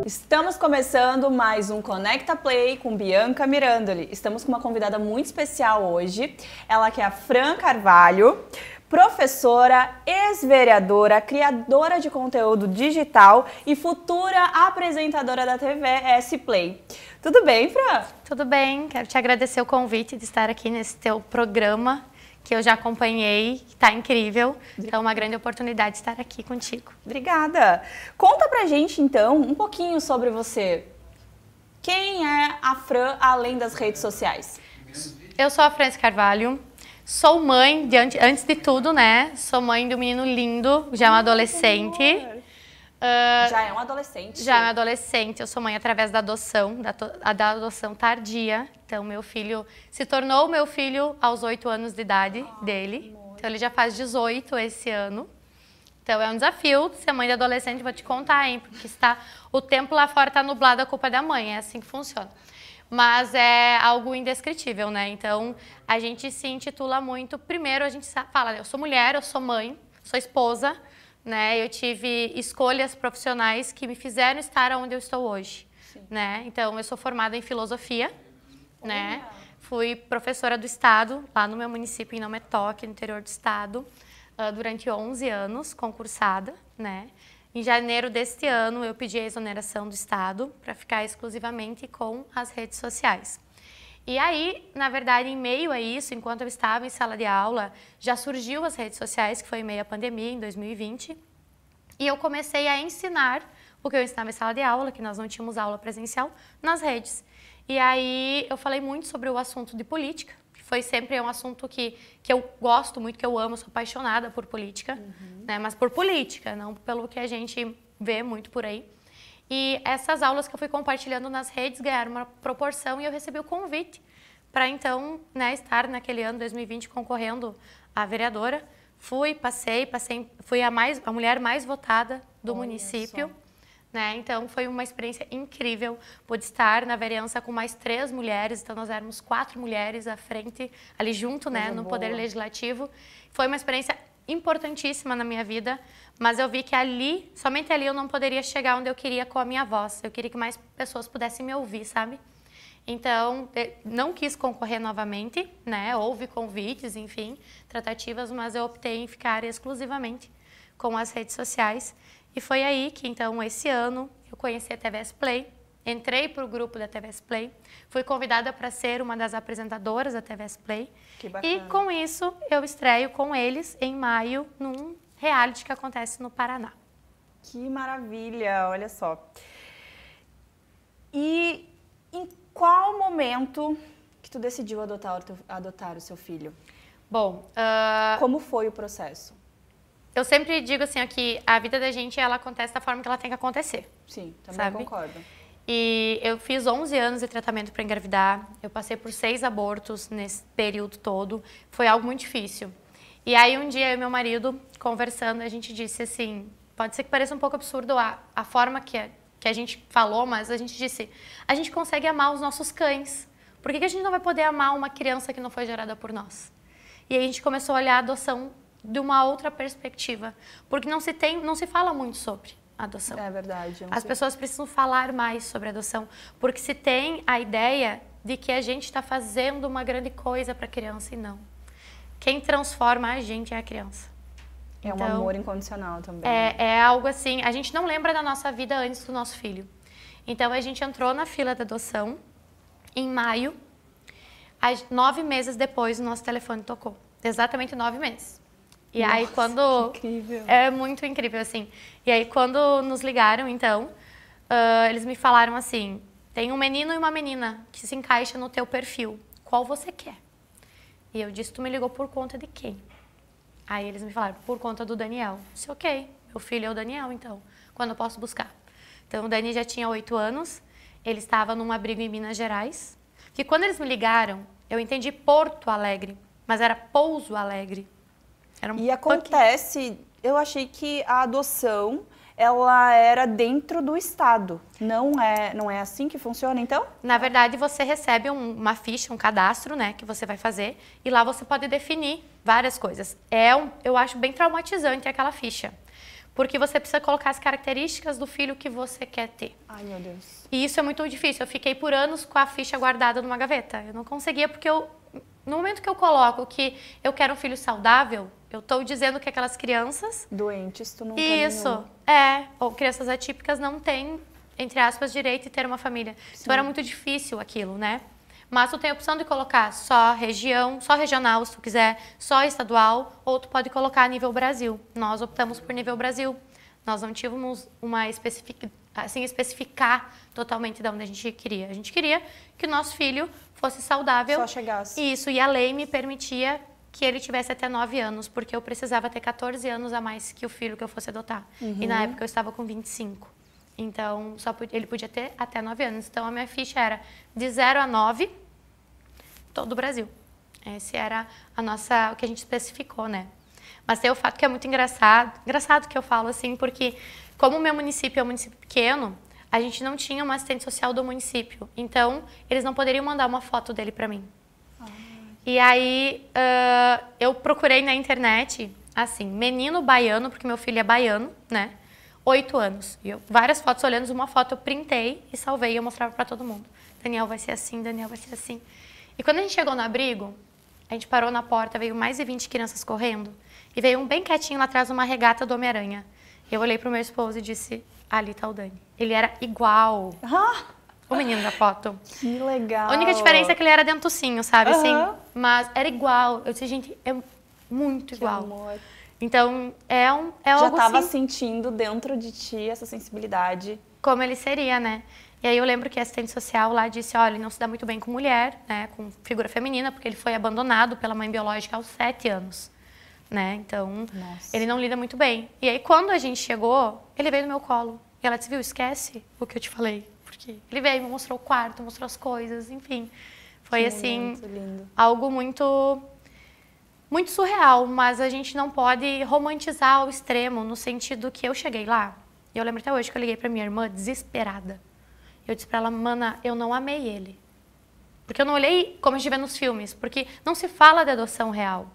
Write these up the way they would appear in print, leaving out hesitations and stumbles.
Estamos começando mais um Conecta Play com Bianca Mirandoli. Estamos com uma convidada muito especial hoje. Ela que é a Fran Carvalho, professora, ex-vereadora, criadora de conteúdo digital e futura apresentadora da TV S Play. Tudo bem, Fran? Tudo bem, quero te agradecer o convite de estar aqui nesse teu programa, que eu já acompanhei, que está incrível. Então, é uma grande oportunidade de estar aqui contigo. Obrigada. Conta pra gente, então, um pouquinho sobre você. Quem é a Fran, além das redes sociais? Eu sou a Fran Carvalho, sou mãe, antes de tudo, né? Sou mãe de um menino lindo, já é um adolescente. Já é um adolescente? Já é um adolescente. Eu sou mãe através da adoção, da adoção tardia. Então, meu filho se tornou meu filho aos 8 anos de idade dele. Então, ele já faz 18 esse ano. Então, é um desafio ser mãe de adolescente. Vou te contar, hein? Porque o tempo lá fora está nublado, a culpa é da mãe. É assim que funciona. Mas é algo indescritível, né? Então, a gente se intitula muito... Primeiro, a gente fala, eu sou mulher, eu sou mãe, sou esposa, né? Eu tive escolhas profissionais que me fizeram estar onde eu estou hoje, né? Então, eu sou formada em filosofia, né? Fui professora do estado, lá no meu município, em Não Me Toque, no interior do estado, durante 11 anos, concursada, né? Em janeiro deste ano, eu pedi a exoneração do estado para ficar exclusivamente com as redes sociais. E aí, na verdade, em meio a isso, enquanto eu estava em sala de aula, já surgiu as redes sociais, que foi em meio à pandemia, em 2020, e eu comecei a ensinar o que eu ensinava em sala de aula, que nós não tínhamos aula presencial, nas redes. E aí, eu falei muito sobre o assunto de política, que foi sempre um assunto que eu gosto muito, que eu amo, sou apaixonada por política, né? Mas por política, não pelo que a gente vê muito por aí. E essas aulas que eu fui compartilhando nas redes ganharam uma proporção e eu recebi o convite para então, né, estar naquele ano, 2020, concorrendo à vereadora. Fui a mulher mais votada do município, né? Então foi uma experiência incrível. Pude estar na vereança com mais 3 mulheres, então nós éramos 4 mulheres à frente, ali junto, né, no Poder Legislativo. Foi uma experiência importantíssima na minha vida, mas eu vi que ali, somente ali eu não poderia chegar onde eu queria com a minha voz. Eu queria que mais pessoas pudessem me ouvir, sabe? Então, não quis concorrer novamente, né? Houve convites, enfim, tratativas, mas eu optei em ficar exclusivamente com as redes sociais. E foi aí que, então, esse ano, eu conheci a TVS Play, entrei para o grupo da TVS Play, fui convidada para ser uma das apresentadoras da TVS Play. Que bacana. E com isso, eu estreio com eles em maio, num reality que acontece no Paraná. Que maravilha, olha só. E em qual momento que tu decidiu adotar o seu filho? Bom, como foi o processo? Eu sempre digo assim, que a vida da gente, ela acontece da forma que ela tem que acontecer. Sim, também sabe? concordo. E eu fiz 11 anos de tratamento para engravidar, eu passei por 6 abortos nesse período todo, foi algo muito difícil. E aí um dia eu e meu marido, conversando, a gente disse assim, pode ser que pareça um pouco absurdo a forma que a gente falou, mas a gente disse, a gente consegue amar os nossos cães, por que a gente não vai poder amar uma criança que não foi gerada por nós? E aí a gente começou a olhar a adoção de uma outra perspectiva, porque não se fala muito sobre adoção. É verdade. As pessoas precisam falar mais sobre adoção, porque se tem a ideia de que a gente está fazendo uma grande coisa para a criança e não. Quem transforma a gente é a criança. É um amor incondicional também. É algo assim, a gente não lembra da nossa vida antes do nosso filho. Então a gente entrou na fila da adoção em maio, 9 meses depois o nosso telefone tocou. Exatamente 9 meses. E Nossa, aí quando... que incrível. É muito incrível, assim. E aí quando nos ligaram, então, eles me falaram assim, tem um menino e uma menina que se encaixa no teu perfil. Qual você quer? E eu disse, tu me ligou por conta de quem? Aí eles me falaram, por conta do Daniel. Eu disse, ok, meu filho é o Daniel, então, quando eu posso buscar? Então o Dani já tinha 8 anos, ele estava num abrigo em Minas Gerais, que quando eles me ligaram, eu entendi Porto Alegre, mas era Pouso Alegre. E acontece, eu achei que a adoção, ela era dentro do estado. Não é assim que funciona, então? Na verdade, você recebe uma ficha, um cadastro, né, que você vai fazer, e lá você pode definir várias coisas. Eu acho bem traumatizante aquela ficha, porque você precisa colocar as características do filho que você quer ter. Ai, meu Deus. E isso é muito difícil. Eu fiquei por anos com a ficha guardada numa gaveta. Eu não conseguia, porque no momento que eu coloco que eu quero um filho saudável, eu estou dizendo que aquelas crianças... Doentes, tu não quer Isso, ou crianças atípicas não têm, entre aspas, direito de ter uma família. Sim. Então era muito difícil aquilo, né? Mas tu tem a opção de colocar só região, só regional, se tu quiser, só estadual, ou tu pode colocar nível Brasil. Nós optamos por nível Brasil. Nós não tínhamos uma especificar totalmente de onde a gente queria. A gente queria que o nosso filho fosse saudável. Só chegasse. Isso, e a lei me permitia que ele tivesse até 9 anos, porque eu precisava ter 14 anos a mais que o filho que eu fosse adotar. E na época eu estava com 25. Então, ele podia ter até 9 anos. Então, a minha ficha era de 0 a 9, todo o Brasil. Esse era o que a gente especificou, né? Mas tem o fato que é muito engraçado que eu falo assim, porque como o meu município é um município pequeno, a gente não tinha uma assistente social do município. Então, eles não poderiam mandar uma foto dele para mim. E aí, eu procurei na internet, assim, menino baiano, porque meu filho é baiano, né? 8 anos. E várias fotos olhando, uma foto eu printei e salvei e eu mostrava para todo mundo. Daniel vai ser assim, Daniel vai ser assim. E quando a gente chegou no abrigo, a gente parou na porta, veio mais de 20 crianças correndo e veio um bem quietinho lá atrás, uma regata do Homem-Aranha. Eu olhei pro meu esposo e disse, ali tá o Dani. Ele era igual o menino da foto. Que legal. A única diferença é que ele era dentucinho, sabe? Assim, mas era igual. Eu disse, gente, é muito igual. Que amor. Então, é algo Já estava assim, sentindo dentro de ti essa sensibilidade. como ele seria, né? E aí eu lembro que a assistente social lá disse, olha, ele não se dá muito bem com mulher, né? Com figura feminina, porque ele foi abandonado pela mãe biológica aos 7 anos. Né? Então, ele não lida muito bem. E aí, quando a gente chegou, ele veio no meu colo. E ela disse, viu, esquece o que eu te falei. Porque ele veio, me mostrou o quarto, mostrou as coisas, enfim. Foi, que assim, lindo. Algo muito surreal. Mas a gente não pode romantizar ao extremo, no sentido que eu cheguei lá. E eu lembro até hoje que eu liguei pra minha irmã, desesperada. Eu disse pra ela, mana, eu não amei ele. Porque eu não olhei como a gente vê nos filmes. Porque não se fala de adoção real.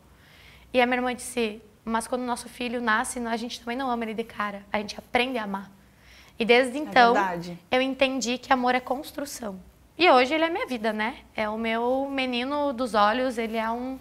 E a minha irmã disse, mas quando o nosso filho nasce, a gente também não ama ele de cara, a gente aprende a amar. E desde então, eu entendi que amor é construção. E hoje ele é minha vida, né? É o meu menino dos olhos, ele é um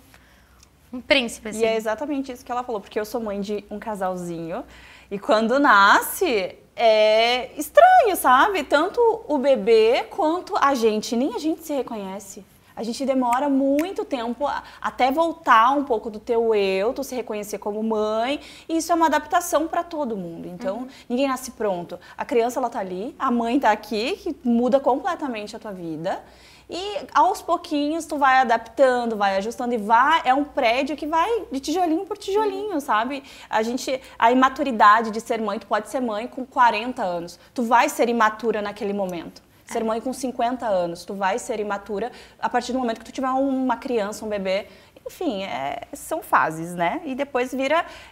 príncipe, assim. E é exatamente isso que ela falou, porque eu sou mãe de um casalzinho, e quando nasce, é estranho, sabe? Tanto o bebê quanto a gente, nem a gente se reconhece. A gente demora muito tempo até voltar um pouco do teu eu, tu se reconhecer como mãe, e isso é uma adaptação para todo mundo. Então, ninguém nasce pronto. A criança, ela tá ali, a mãe tá aqui, que muda completamente a tua vida. E aos pouquinhos tu vai adaptando, vai ajustando e é um prédio que vai de tijolinho por tijolinho, sabe? A imaturidade de ser mãe, tu pode ser mãe com 40 anos, tu vai ser imatura naquele momento. Ser mãe com 50 anos, tu vai ser imatura a partir do momento que tu tiver uma criança, um bebê. Enfim, são fases, né? E depois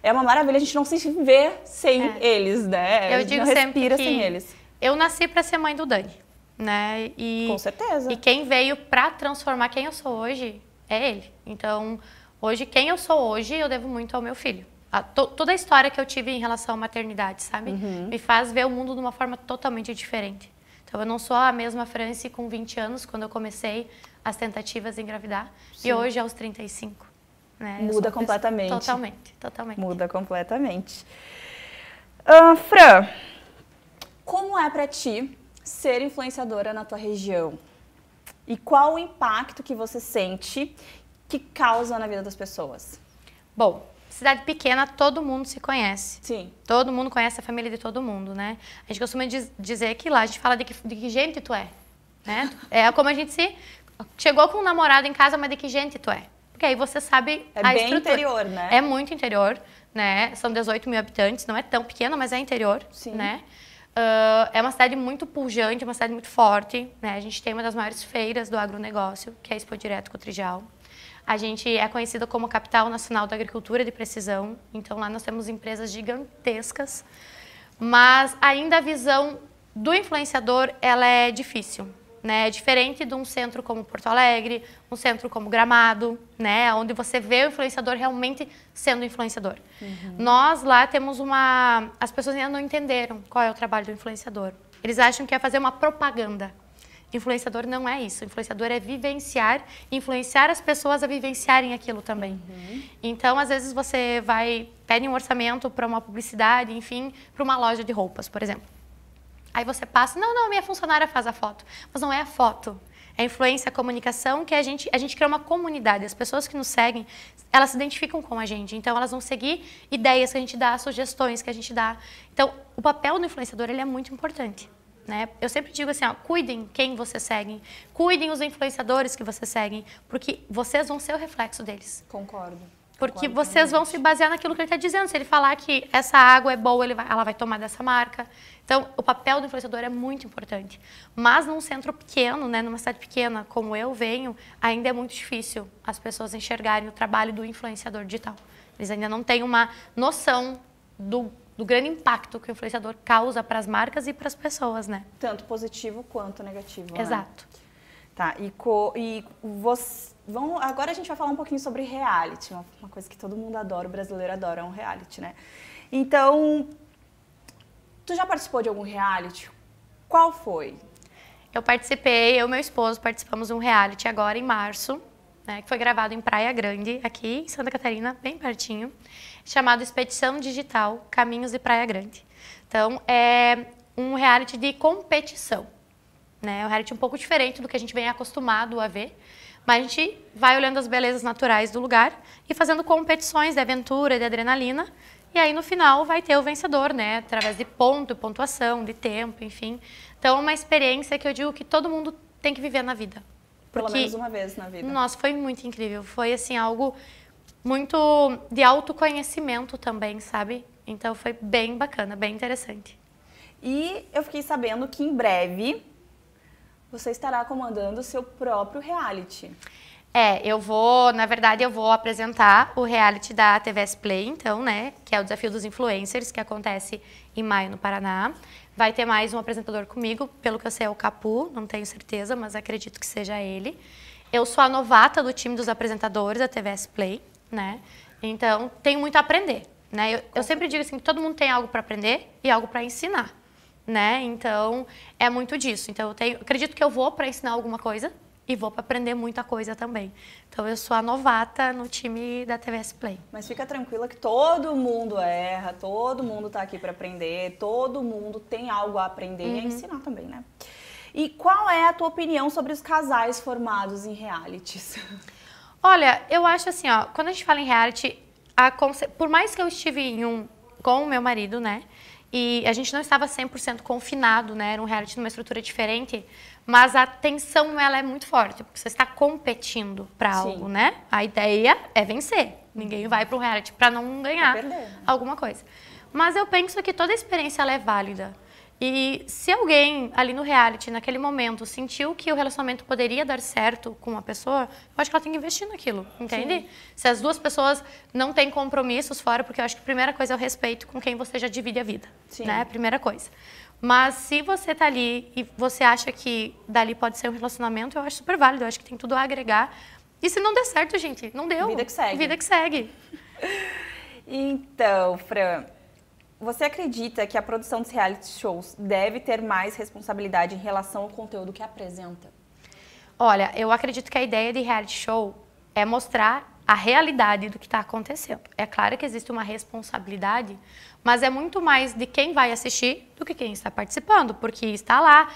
é uma maravilha, a gente não se vê sem eles, né? Eu digo sempre que sem eles. Eu nasci para ser mãe do Dani, né? Com certeza. E quem veio para transformar quem eu sou hoje é ele. Então, hoje, quem eu sou hoje, eu devo muito ao meu filho. Toda a história que eu tive em relação à maternidade, sabe? Me faz ver o mundo de uma forma totalmente diferente. Então, eu não sou a mesma Franci com 20 anos, quando eu comecei as tentativas de engravidar, e hoje aos 35. Né? Muda completamente. Totalmente. Muda completamente. Fran, como é pra ti ser influenciadora na tua região? E qual o impacto que você sente que causa na vida das pessoas? Bom, cidade pequena, todo mundo se conhece. Sim. Todo mundo conhece a família de todo mundo, né? A gente costuma dizer que lá a gente fala de que gente tu é, né? É como a gente chegou com um namorado em casa, mas de que gente tu é. Porque aí você sabe a bem estrutura. Interior, né? É muito interior, né? São 18 mil habitantes, não é tão pequena, mas é interior, Sim. né? É uma cidade muito pujante, uma cidade muito forte, né? A gente tem uma das maiores feiras do agronegócio, que é a Expo Direto Cotrijal. A gente é conhecida como capital nacional da agricultura de precisão, então lá nós temos empresas gigantescas, mas ainda a visão do influenciador, ela é difícil, né? É diferente de um centro como Porto Alegre, um centro como Gramado, né? Onde você vê o influenciador realmente sendo influenciador. Nós lá temos as pessoas ainda não entenderam qual é o trabalho do influenciador. Eles acham que é fazer uma propaganda. Influenciador não é isso. Influenciador é vivenciar, influenciar as pessoas a vivenciarem aquilo também. Então, às vezes você pede um orçamento para uma publicidade, enfim, para uma loja de roupas, por exemplo. Aí você passa, não, minha funcionária faz a foto. Mas não é a foto. É a influência, a comunicação, que a gente cria uma comunidade. As pessoas que nos seguem, elas se identificam com a gente. Então, elas vão seguir ideias que a gente dá, sugestões que a gente dá. Então, o papel do influenciador, ele é muito importante. Né? Eu sempre digo assim, ó, cuidem quem vocês seguem, cuidem os influenciadores que vocês seguem, porque vocês vão ser o reflexo deles. Concordo. Porque vocês vão se basear naquilo que ele está dizendo. Se ele falar que essa água é boa, ela vai tomar dessa marca. Então, o papel do influenciador é muito importante. Mas num centro pequeno, né, numa cidade pequena, como eu venho, ainda é muito difícil as pessoas enxergarem o trabalho do influenciador digital. Eles ainda não têm uma noção do grande impacto que o influenciador causa para as marcas e para as pessoas, né? Tanto positivo quanto negativo, Exato. Né? Tá, agora a gente vai falar um pouquinho sobre reality, uma coisa que todo mundo adora, o brasileiro adora, é um reality, né? Então, tu já participou de algum reality? Qual foi? Eu participei, eu e meu esposo participamos de um reality agora em março, né, que foi gravado em Praia Grande, aqui em Santa Catarina, bem pertinho, chamado Expedição Digital Caminhos de Praia Grande. Então, é um reality de competição, né? É um reality um pouco diferente do que a gente vem acostumado a ver, mas a gente vai olhando as belezas naturais do lugar e fazendo competições de aventura, de adrenalina, e aí no final vai ter o vencedor, né? Através de pontuação, de tempo, enfim. Então, é uma experiência que eu digo que todo mundo tem que viver na vida. Pelo menos uma vez na vida. Nossa, foi muito incrível. Foi, assim, algo muito de autoconhecimento também, sabe? Então, foi bem bacana, bem interessante. E eu fiquei sabendo que em breve você estará comandando o seu próprio reality. Na verdade, eu vou apresentar o reality da TVS Play, então, né? Que é o Desafio dos Influencers, que acontece em maio no Paraná. Vai ter mais um apresentador comigo, pelo que eu sei é o Capu, não tenho certeza, mas acredito que seja ele. Eu sou a novata do time dos apresentadores da TVS Play, né? Então, tenho muito a aprender, né? Eu sempre digo assim, que todo mundo tem algo para aprender e algo para ensinar, né? Então, é muito disso. Então, acredito que eu vou para ensinar alguma coisa e vou para aprender muita coisa também. Então, eu sou a novata no time da TVS Play. Mas fica tranquila que todo mundo erra, todo mundo tá aqui para aprender, todo mundo tem algo a aprender e a ensinar também, né? E qual é a tua opinião sobre os casais formados em realities? Olha, eu acho assim, ó, quando a gente fala em reality, por mais que eu estive em um com o meu marido, né? E a gente não estava 100% confinado, né? Era um reality numa estrutura diferente, mas a tensão, ela é muito forte, porque você está competindo para algo, né? A ideia é vencer. Ninguém vai para um reality para não ganhar alguma coisa. Mas eu penso que toda experiência, ela é válida. E se alguém ali no reality, naquele momento, sentiu que o relacionamento poderia dar certo com uma pessoa, eu acho que ela tem que investir naquilo, entende? Sim. Se as duas pessoas não têm compromissos fora, porque eu acho que a primeira coisa é o respeito com quem você já divide a vida, né? Primeira coisa. Mas se você tá ali e você acha que dali pode ser um relacionamento, eu acho super válido, eu acho que tem tudo a agregar. E se não der certo, gente, não deu. Vida que segue. Vida que segue. Então, Fran, você acredita que a produção dos reality shows deve ter mais responsabilidade em relação ao conteúdo que apresenta? Olha, eu acredito que a ideia de reality show é mostrar a realidade do que está acontecendo. É claro que existe uma responsabilidade, mas é muito mais de quem vai assistir do que quem está participando, porque está lá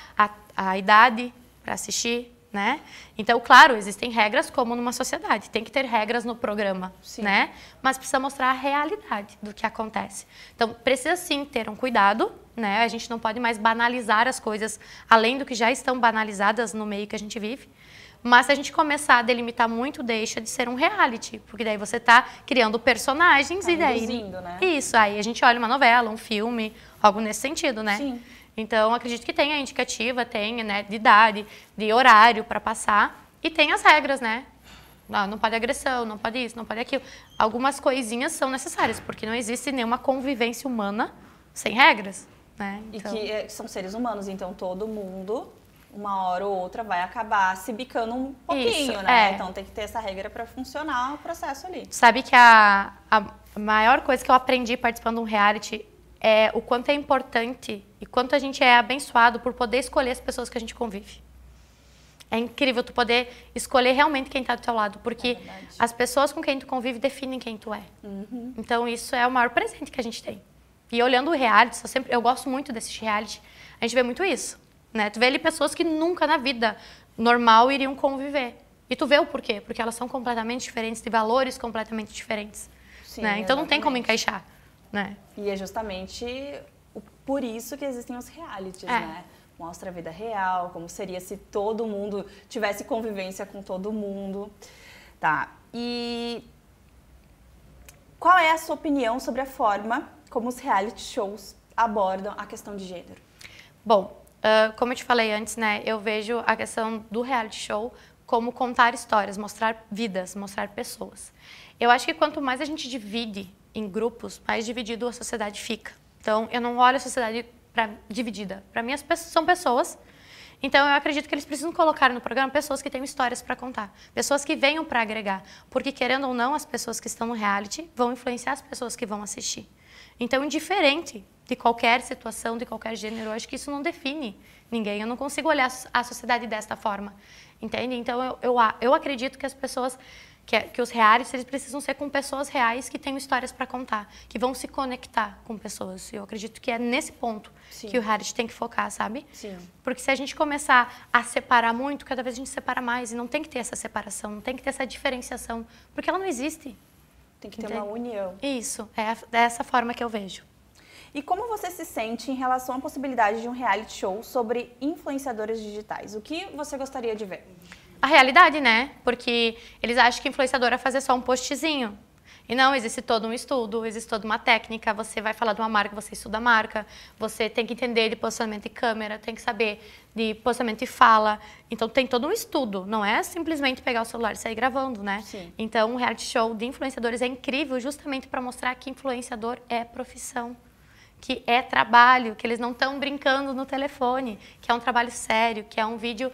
a idade para assistir, né? Então, claro, existem regras como numa sociedade. Tem que ter regras no programa, né? Mas precisa mostrar a realidade do que acontece. Então, precisa sim ter um cuidado, né? A gente não pode mais banalizar as coisas além do que já estão banalizadas no meio que a gente vive. Mas se a gente começar a delimitar muito, deixa de ser um reality. Porque daí você está criando personagens e daí... né? Isso, aí a gente olha uma novela, um filme, algo nesse sentido, né? Sim. Então, acredito que tenha indicativa, tenha, né, de idade, de horário para passar. E tem as regras, né? Não pode agressão, não pode isso, não pode aquilo. Algumas coisinhas são necessárias, porque não existe nenhuma convivência humana sem regras, né? Então... E que são seres humanos, então todo mundo uma hora ou outra vai acabar se bicando um pouquinho, Isso, né? Então tem que ter essa regra para funcionar o processo ali. Sabe que a maior coisa que eu aprendi participando de um reality é o quanto é importante e quanto a gente é abençoado por poder escolher as pessoas que a gente convive. É incrível tu poder escolher realmente quem está do teu lado, porque as pessoas com quem tu convive definem quem tu é. Então isso é o maior presente que a gente tem. E olhando o reality, eu gosto muito desses reality, a gente vê muito isso, né? Tu vê ali pessoas que nunca na vida normal iriam conviver. E tu vê o porquê, porque elas são completamente diferentes, têm valores completamente diferentes. Sim, né? Então não tem como encaixar. Né? E é justamente por isso que existem os realities, né? Mostra a vida real, como seria se todo mundo tivesse convivência com todo mundo. Tá, e qual é a sua opinião sobre a forma como os reality shows abordam a questão de gênero? Bom, como eu te falei antes, né? Eu vejo a questão do reality show como contar histórias, mostrar vidas, mostrar pessoas. Eu acho que quanto mais a gente divide em grupos, mais dividido a sociedade fica. Então, eu não olho a sociedade dividida. Para mim, as pessoas são pessoas. Então, eu acredito que eles precisam colocar no programa pessoas que tenham histórias para contar. Pessoas que venham para agregar. Porque, querendo ou não, as pessoas que estão no reality vão influenciar as pessoas que vão assistir. Então, indiferente de qualquer situação, de qualquer gênero, eu acho que isso não define ninguém. Eu não consigo olhar a sociedade desta forma. Entende? Então, eu acredito que as pessoas... Que os realities, eles precisam ser com pessoas reais que tenham histórias para contar, que vão se conectar com pessoas. Eu acredito que é nesse ponto que o reality tem que focar, sabe? Sim. Porque se a gente começar a separar muito, cada vez a gente separa mais. E não tem que ter essa separação, não tem que ter essa diferenciação, porque ela não existe. Tem que ter uma união. Isso, é dessa forma que eu vejo. E como você se sente em relação à possibilidade de um reality show sobre influenciadores digitais? O que você gostaria de ver? A realidade, né? Porque eles acham que influenciador é fazer só um postzinho. E não, existe todo um estudo, existe toda uma técnica. Você vai falar de uma marca, você estuda a marca. Você tem que entender de posicionamento de câmera, tem que saber de posicionamento de fala. Então, tem todo um estudo. Não é simplesmente pegar o celular e sair gravando, né? Sim. Então, um reality show de influenciadores é incrível justamente para mostrar que influenciador é profissão, que é trabalho, que eles não estão brincando no telefone, que é um trabalho sério, que é um vídeo...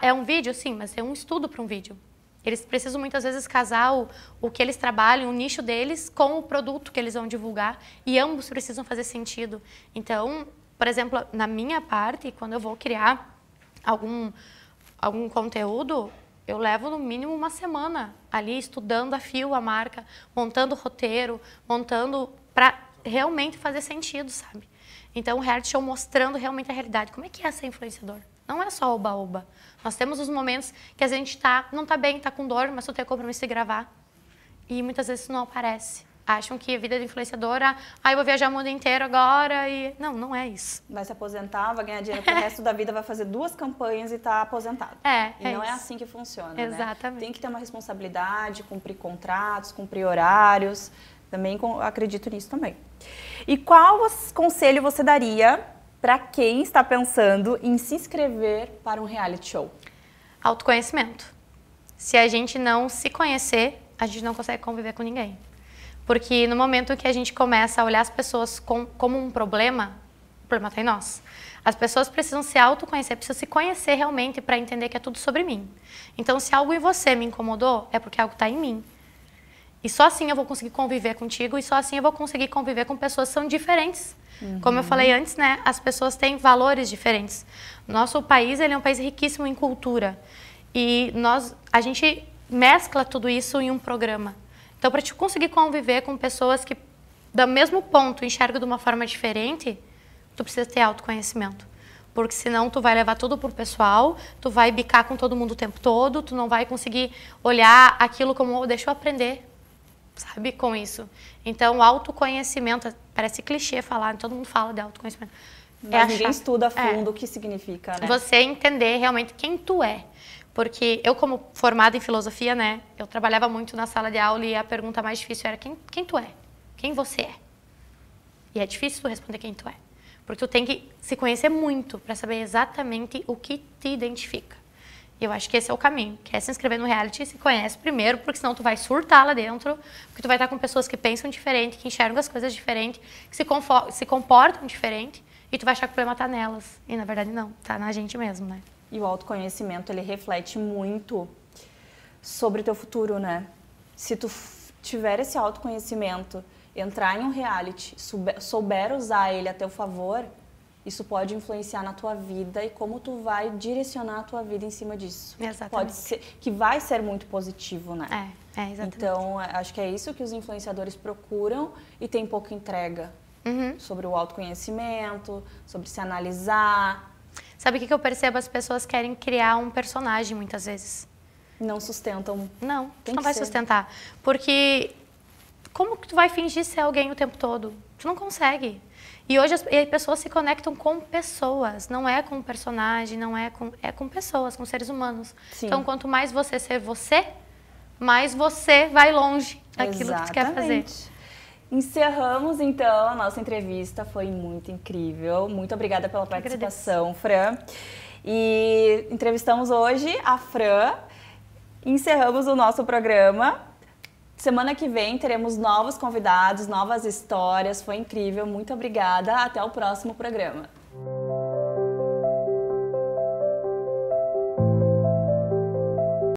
é um vídeo, sim, mas é um estudo para um vídeo. Eles precisam muitas vezes casar o que eles trabalham, o nicho deles, com o produto que eles vão divulgar, e ambos precisam fazer sentido. Então, por exemplo, na minha parte, quando eu vou criar algum conteúdo, eu levo no mínimo uma semana ali estudando a fio a marca, montando o roteiro, montando para realmente fazer sentido, sabe? Então, o reality show mostrando realmente a realidade. Como é que é ser influenciador? Não é só oba-oba. Nós temos os momentos que a gente não tá bem, tá com dor, mas tu tem compromisso de gravar. E muitas vezes isso não aparece. Acham que a vida de influenciadora, eu vou viajar o mundo inteiro agora e... Não, não é isso. Vai se aposentar, vai ganhar dinheiro pro resto da vida, vai fazer 2 campanhas e tá aposentado. E não isso. é assim que funciona, Exatamente. Né? Tem que ter uma responsabilidade, cumprir contratos, cumprir horários. Também acredito nisso também. E qual conselho você daria para quem está pensando em se inscrever para um reality show? Autoconhecimento. Se a gente não se conhecer, a gente não consegue conviver com ninguém. Porque no momento que a gente começa a olhar as pessoas como um problema, o problema está em nós. As pessoas precisam se autoconhecer, precisam se conhecer realmente para entender que é tudo sobre mim. Então, se algo em você me incomodou, é porque algo está em mim. E só assim eu vou conseguir conviver contigo e só assim eu vou conseguir conviver com pessoas que são diferentes. Como eu falei antes, né, as pessoas têm valores diferentes. Nosso país, ele é um país riquíssimo em cultura. E a gente mescla tudo isso em um programa. Então, para te conseguir conviver com pessoas que, do mesmo ponto, enxergam de uma forma diferente, tu precisa ter autoconhecimento. Porque senão tu vai levar tudo pro pessoal, tu vai bicar com todo mundo o tempo todo, tu não vai conseguir olhar aquilo como, deixa eu aprender, sabe, com isso. Então, autoconhecimento, parece clichê falar, todo mundo fala de autoconhecimento. Mas ninguém estuda a fundo o que significa, né? Você entender realmente quem tu é. Porque eu, como formada em filosofia, né, eu trabalhava muito na sala de aula e a pergunta mais difícil era quem tu é? Quem você é? E é difícil tu responder quem tu é. Porque tu tem que se conhecer muito para saber exatamente o que te identifica. E eu acho que esse é o caminho. Quer se inscrever no reality, se conhece primeiro, porque senão tu vai surtar lá dentro, porque tu vai estar com pessoas que pensam diferente, que enxergam as coisas diferente, que se comportam diferente, e tu vai achar que o problema tá nelas. E na verdade não, tá na gente mesmo, né? E o autoconhecimento, ele reflete muito sobre o teu futuro, né? Se tu tiver esse autoconhecimento, entrar em um reality, souber usar ele a teu favor, isso pode influenciar na tua vida e como tu vai direcionar a tua vida em cima disso. Exatamente. Pode ser, que vai ser muito positivo, né? Exatamente. Então, acho que é isso que os influenciadores procuram e tem pouca entrega sobre o autoconhecimento, sobre se analisar. Sabe o que eu percebo? As pessoas querem criar um personagem muitas vezes. Não sustentam. Não, tu não vai sustentar. Porque como que tu vai fingir ser alguém o tempo todo? Tu não consegue. E hoje as pessoas se conectam com pessoas, não é com personagem, não é com pessoas, com seres humanos. Sim. Então, quanto mais você ser você, mais você vai longe daquilo que tu quer fazer. Encerramos, então, a nossa entrevista. Foi muito incrível. Muito obrigada pela participação, Fran. E entrevistamos hoje a Fran. Encerramos o nosso programa. Semana que vem teremos novos convidados, novas histórias. Foi incrível. Muito obrigada. Até o próximo programa.